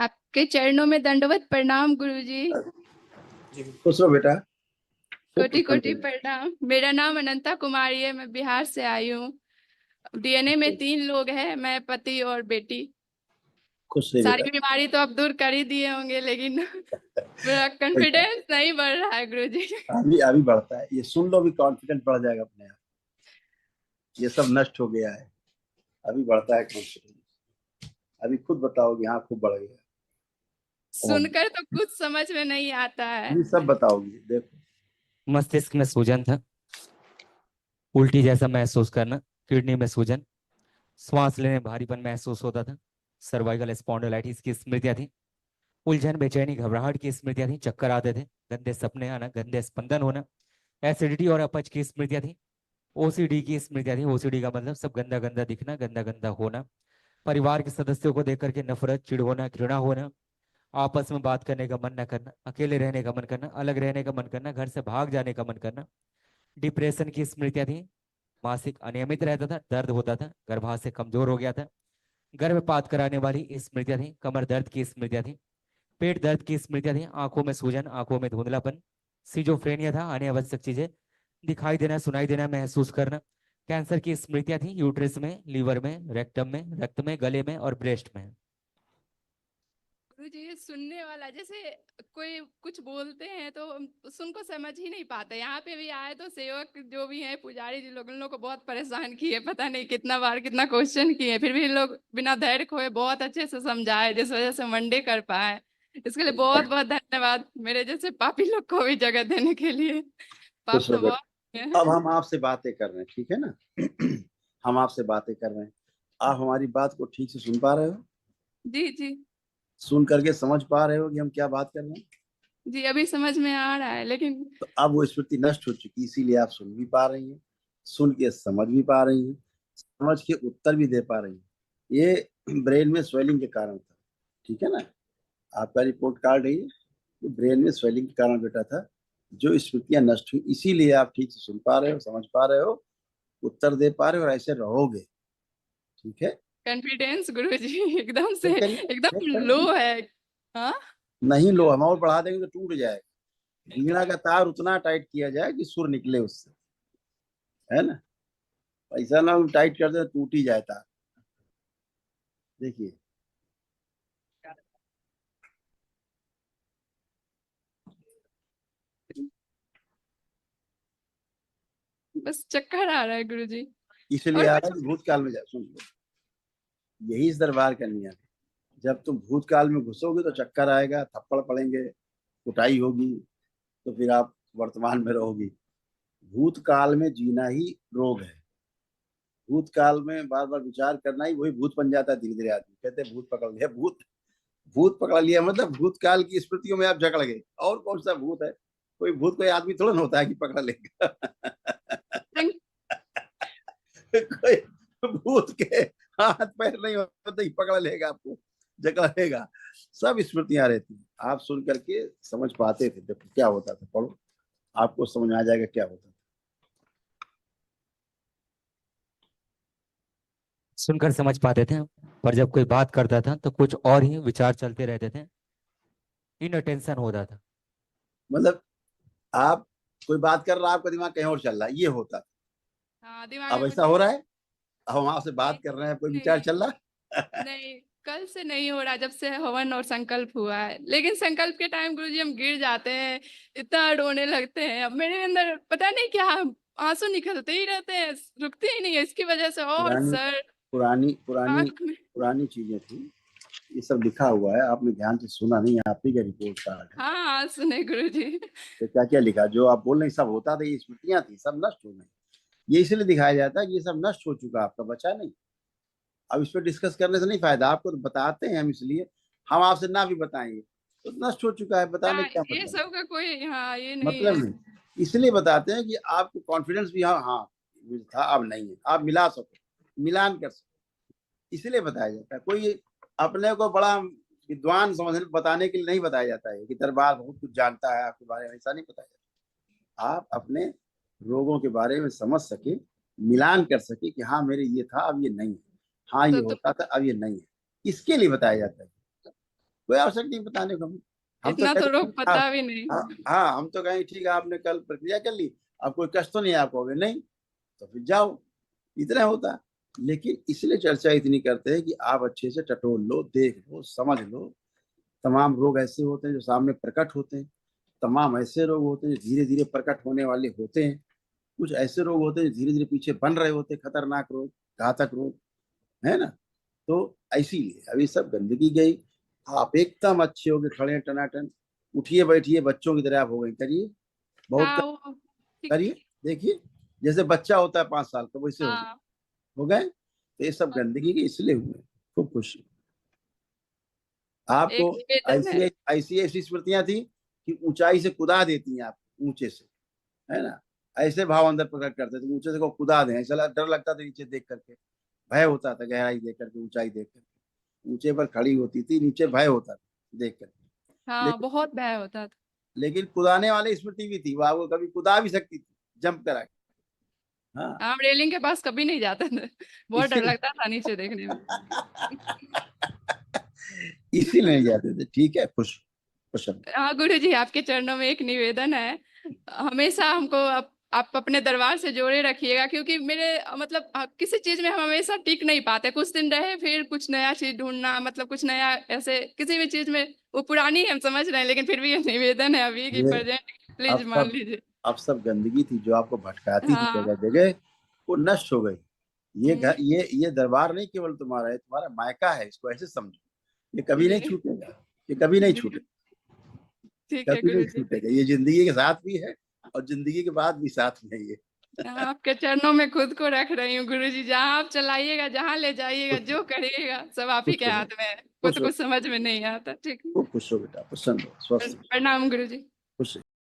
आपके चरणों में दंडवत प्रणाम गुरुजी। जी खुश रहो बेटा। कोटि कोटि प्रणाम। मेरा नाम अनंता कुमारी है, मैं बिहार से आई हूँ। डीएनए में 3 लोग हैं, मैं पति और बेटी। खुश रहे बेटा। सारी बीमारी तो आप दूर कर ही दिए होंगे, लेकिन मेरा कॉन्फिडेंस नहीं बढ़ रहा है गुरुजी। अभी अभी बढ़ता है, ये सुन लो, भी कॉन्फिडेंस बढ़ जाएगा अपने आप। ये सब नष्ट हो गया है, अभी बढ़ता है कॉन्फिडेंस। अभी खुद बताओगे हाँ खूब बढ़ गया। सुनकर तो कुछ समझ में नहीं आता है। अभी सब बताओगी देखो। मस्तिष्क में सूजन था, उल्टी जैसा महसूस करना, किडनी में सूजन, श्वास लेने में भारीपन महसूस होता था, सर्वाइकल स्पॉन्डिलाइटिस की स्मृतियां थी, उलझन, बेचैनी, घबराहट की स्मृतियां थी, चक्कर आते थे, गंदे सपने आना, गंदे स्पंदन होना, एसिडिटी और अपच की स्मृतियां थी, ओसीडी की स्मृतियां थी। ओसीडी का मतलब सब गंदा गंदा दिखना, गंदा गंदा होना, परिवार के सदस्यों को देख करके नफरत, चिढ़ होना, घृणा होना, आपस में बात करने का मन न करना, अकेले रहने का मन करना, अलग रहने का मन करना, घर से भाग जाने का मन करना, डिप्रेशन की स्मृतियां थी, मासिक अनियमित रहता था, दर्द होता था, गर्भाशय कमजोर हो गया था, गर्भपात कराने वाली स्मृतियां थी, कमर दर्द की स्मृतियां थी, पेट दर्द की स्मृतियां थी, आंखों में सूजन, आंखों में धुंधलापन, सिजोफ्रेनिया था, अनावश्यक चीजें दिखाई देना, सुनाई देना, महसूस करना, कैंसर की स्मृतियां थी, यूट्रस में, लीवर में, रेक्टम में, रक्त में, गले में और ब्रेस्ट में। गुरुजी ये सुनने वाला जैसे कोई कुछ बोलते हैं तो सुन को समझ ही नहीं पाते। यहाँ पे भी आए तो सेवक जो भी हैं, पुजारी जी लोग, उन लोग को बहुत परेशान किए, पता नहीं कितना बार कितना क्वेश्चन किए, फिर भी इन लोग बिना धैर्य खोए बहुत अच्छे से समझाए, जिस वजह से मंडे कर पाए। इसके लिए बहुत बहुत धन्यवाद, मेरे जैसे पापी लोग को भी जगह देने के लिए। पाप खुश रहो तो बहुत बेटा। है। अब हम आपसे बातें कर रहे हैं, ठीक है ना। हम आपसे बातें कर रहे हैं, आप हमारी बात को ठीक से सुन पा रहे हो? जी जी। सुन करके समझ पा रहे हो कि हम क्या बात कर रहे हैं? जी अभी समझ में आ रहा है, लेकिन तो अब वो स्मृति नष्ट हो चुकी, इसीलिए आप सुन भी पा रही हैं, सुन के समझ भी पा रही हैं, समझ के उत्तर भी दे पा रही हैं। ये ब्रेन में स्वेलिंग के कारण था, ठीक है ना। आपका रिपोर्ट कार्ड है ये ब्रेन में स्वेलिंग के कारण बेटा था, जो स्मृतियां नष्ट हुई, इसीलिए आप ठीक से सुन पा रहे हो, समझ पा रहे हो, उत्तर दे पा रहे हो और ऐसे रहोगे, ठीक है। कॉन्फिडेंस गुरुजी एकदम से चेक करिए, एकदम चेक लो करिए। है। हाँ। नहीं लो, हम और बढ़ा देंगे तो टूट जाएगा। वीणा का तार उतना टाइट किया जाए कि सुर निकले उससे, है ना। ऐसा ना हम टाइट कर दे टूट ही जाए तार। देखिए बस चक्कर आ रहा है गुरुजी। इसलिए और आ रहा कुछ है कि भूतकाल में जा, सुन लो, यही इस दरबार का नियम है। जब तुम भूतकाल में घुसोगे तो चक्कर आएगा, थप्पड़ पड़ेंगे, कुटाई होगी, तो फिर आप वर्तमान में रहोगी। भूतकाल में जीना ही रोग है। भूतकाल में बार बार विचार करना ही वही भूत बन जाता है। धीरे धीरे आदमी कहते हैं भूत पकड़ लिया, भूत भूत पकड़ लिया मतलब भूतकाल की स्मृतियों में आप जकड़ गए। और कौन सा भूत है? कोई भूत कोई आदमी थोड़ा ना होता है कि पकड़ लेगा। कोई भूत के हाथ पैर नहीं होते ही पकड़ लेगा, आपको जकड़ लेगा। सब स्मृतियां रहती हैं, आप सुन करके समझ पाते थे। देखो क्या होता था, पढ़ो, आपको समझ में आ जाएगा क्या होता था। सुनकर समझ पाते थे, पर जब कोई बात करता था तो कुछ और ही विचार चलते रहते थे, इनअटेंशन होता था। मतलब आप कोई बात कर रहा है, आपका दिमाग कहीं और चल रहा है, ये होता था। हाँ, दिमाग अब में ऐसा कुछ। हो रहा है, अब हम आपसे नहीं बात कर रहे हैं, कोई विचार नहीं चल रहा है। नहीं, कल से नहीं हो रहा, जब से हवन और संकल्प हुआ है। लेकिन संकल्प के टाइम गुरुजी हम गिर जाते हैं, इतना रोने लगते हैं। अब मेरे अंदर पता नहीं क्या आंसू निकलते ही रहते हैं, रुकते ही नहीं है, इसकी वजह से और पुरानी सर, पुरानी पुरानी आंख में। पुरानी चीजें थी, ये सब लिखा हुआ है, आपने ध्यान से सुना नहीं, आप ही का रिपोर्ट कार्ड है। हाँ हाँ सुने गुरुजी। तो क्या क्या लिखा, जो आप बोल रहे सब होता था, ये स्मृतियां थी, सब नष्ट हो गई। ये इसलिए दिखाया जाता है कि ये सब नष्ट हो चुका, आपका बचा नहीं। अब इस पर डिस्कस करने से नहीं फायदा, आपको तो बताते हैं हम, इसलिए हम आपसे ना भी बताएंगे तो नष्ट हो चुका है, बताने हाँ, का क्या ये मतलब। सब का कोई हाँ ये नहीं मतलब है। नहीं, इसलिए बताते हैं कि आपको कॉन्फिडेंस भी, हाँ हाँ था अब नहीं है, आप मिला सको, मिलान कर सको, इसलिए बताया जाता है। कोई अपने को बड़ा विद्वान समझने बताने के लिए नहीं बताया जाता है कि दरबार बहुत कुछ जानता है आपके बारे में, ऐसा नहीं बताया जाता। आप अपने रोगों के बारे में समझ सके, मिलान कर सके कि हाँ मेरे ये था अब ये नहीं है, हाँ ये तो होता था अब ये नहीं है, इसके लिए बताया जाता है। कोई आवश्यक नहीं बताने को। हम इतना तो कहें, लोग पता भी नहीं। हाँ हम तो कहें ठीक है आपने कल प्रक्रिया कर ली, अब कोई कष्ट तो नहीं आप कहोगे नहीं, तो फिर जाओ, इतना होता। लेकिन इसलिए चर्चा इतनी करते हैं कि आप अच्छे से टटोल लो, देख लो, समझ लो। तमाम रोग ऐसे होते हैं जो सामने प्रकट होते हैं, तमाम ऐसे रोग होते हैं जो धीरे धीरे प्रकट होने वाले होते हैं, कुछ ऐसे रोग होते हैं जो धीरे धीरे पीछे बन रहे होते हैं, खतरनाक रोग, घातक रोग, है ना। तो इसीलिए अभी सब गंदगी गई, आप एकदम अच्छे हो गए, खड़े हैं टनाटन, उठिए बैठिए बच्चों की तरह आप हो गए, करिए, बहुत हाँ वो ठीक। करिए, देखिए जैसे बच्चा होता है 5 साल का वैसे हो गए, हाँ हो गए। तो ये सब गंदगी के इसलिए हुए। खूब खुशी एक आपको। निवेदन है। ऐसी ऐसी ऐसी स्मृतियां थी कि ऊंचाई से कुदा देती हैं आप, ऊंचे से, है ना। ऐसे भाव अंदर प्रकट करते थे, ऊंचे से को कुदा दें, ऐसा डर लगता था नीचे देख करके, भय होता था, गहराई देख करके, ऊंचाई देख करके, ऊंचे पर खड़ी होती थी, नीचे भय होता था देख करके। हाँ लेकिन बहुत भय होता था। लेकिन कुदाने वाली स्मृति भी थी, वो आपको कभी कुदा भी सकती थी, जंप करा के। हाँ हम रेलिंग के पास कभी नहीं जाते थे, बहुत डर इसीलिए लगता था नीचे देखने में। इसीलिए नहीं जाते थे। ठीक है, खुश खुश रहो। हाँ गुरु जी, आपके चरणों में एक निवेदन है, हमेशा हमको आप अपने दरबार से जोड़े रखिएगा, क्योंकि मेरे मतलब किसी चीज में हम हमेशा टिक नहीं पाते, कुछ दिन रहे फिर कुछ नया चीज ढूंढना, मतलब कुछ नया, ऐसे किसी भी चीज में वो पुरानी हम समझ रहे हैं, लेकिन फिर भी ये निवेदन है अभी की ये प्रेजेंट अब प्लीज मान सब लीजिए। अब सब गंदगी थी जो आपको भटकाती थी हाँ। जगह जगह, वो नष्ट हो गई। ये हम्म, घर, ये दरबार नहीं केवल तुम्हारा है, तुम्हारा मायका है, इसको ऐसे समझो। ये कभी नहीं जी छूटेगा, ये कभी नहीं जी छूटेगा, ठीक है कभी नहीं गुरु जी। छूटेगा। ये जिंदगी के साथ भी है और जिंदगी के बाद भी साथ में है ये। हाँ, आपके चरणों में खुद को रख रही हूँ गुरु जी, जहाँ आप चलाइएगा, जहाँ ले जाइएगा, खुश जो करिएगा सब आप ही खुश के हो हाथ में है, वो खुश तो हो कुछ समझ में नहीं आता। ठीक है। खूब खुश हो बेटा, प्रसन्न हो, स्वस्थ हो, प्रणाम गुरु जी। खुश